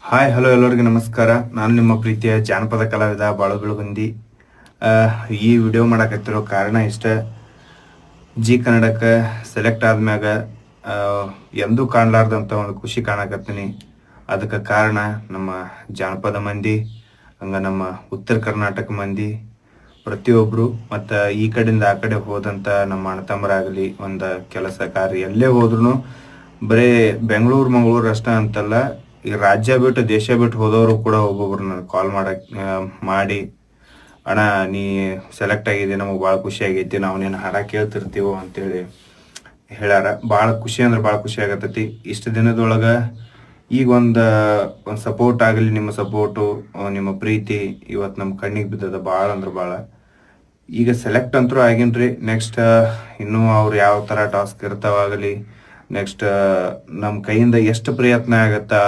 Hi hello ಎಲ್ಲರಿಗೂ ನಮಸ್ಕಾರ. ನಾನು ನಿಮ್ಮ ಪ್ರೀತಿಯ ಜಾನಪದ ಕಲಾವಿದ ಬಾಳು ಬೆಳಗುಂದಿ. ಈ ವಿಡಿಯೋ ಮಾಡಕತ್ತಿರೋ ಕಾರಣ ಇಷ್ಟ. ಜಿ ಕನ್ನಡಕ್ಕೆ ಸೆಲೆಕ್ಟ್ ಆದ್ಮ್ಯಾಗ ಎಂದೂ ಕಾಣಲಾರ್ದಂಥ ಒಂದು ಖುಷಿ ಕಾಣಕತ್ತೀನಿ. ಅದಕ್ಕೆ ಕಾರಣ ನಮ್ಮ ಜಾನಪದ ಮಂದಿ, ಹಂಗೆ ನಮ್ಮ ಉತ್ತರ ಕರ್ನಾಟಕ ಮಂದಿ ಪ್ರತಿಯೊಬ್ಬರು, ಮತ್ತು ಈ ಕಡೆಯಿಂದ ಆ ಕಡೆ ಹೋದಂಥ ನಮ್ಮ ಅಣ್ಣತಮ್ಮರಾಗಲಿ, ಒಂದು ಕೆಲಸ ಕಾರ್ಯ ಎಲ್ಲೇ ಹೋದ್ರೂ ಬರೀ ಬೆಂಗಳೂರು ಮಂಗಳೂರು ಅಷ್ಟೇ ಅಂತಲ್ಲ, ಈ ರಾಜ್ಯ ಬಿಟ್ಟು ದೇಶ ಬಿಟ್ಟು ಹೋದವರು ಕೂಡ ಒಬ್ಬೊಬ್ರು ನನಗೆ ಕಾಲ್ ಮಾಡಿ, ಅಣ್ಣ ನೀ ಸೆಲೆಕ್ಟ್ ಆಗಿದೆ, ನಮಗೆ ಭಾಳ ಖುಷಿ ಆಗೈತಿ, ನಾವು ನೀನು ಹಾಡ ಕೇಳ್ತಿರ್ತೀವೋ ಅಂತೇಳಿ ಹೇಳ್ಯಾರ. ಭಾಳ ಖುಷಿ ಅಂದ್ರೆ ಭಾಳ ಖುಷಿ ಆಗತ್ತೈತಿ. ಇಷ್ಟು ದಿನದೊಳಗೆ ಈಗ ಒಂದು ಸಪೋರ್ಟ್ ಆಗಲಿ, ನಿಮ್ಮ ಸಪೋರ್ಟು, ನಿಮ್ಮ ಪ್ರೀತಿ ಇವತ್ತು ನಮ್ಮ ಕಣ್ಣಿಗೆ ಬಿದ್ದದ ಭಾಳ ಅಂದ್ರೆ ಭಾಳ. ಈಗ ಸೆಲೆಕ್ಟ್ ಅಂತರೂ ಆಗಿನ್ರಿ. ನೆಕ್ಸ್ಟ್ ಇನ್ನೂ ಅವ್ರು ಯಾವ ಥರ ಟಾಸ್ಕ್ ಇರ್ತಾವಾಗಲಿ, ನೆಕ್ಸ್ಟ್ ನಮ್ಮ ಕೈಯಿಂದ ಎಷ್ಟು ಪ್ರಯತ್ನ ಆಗತ್ತಾ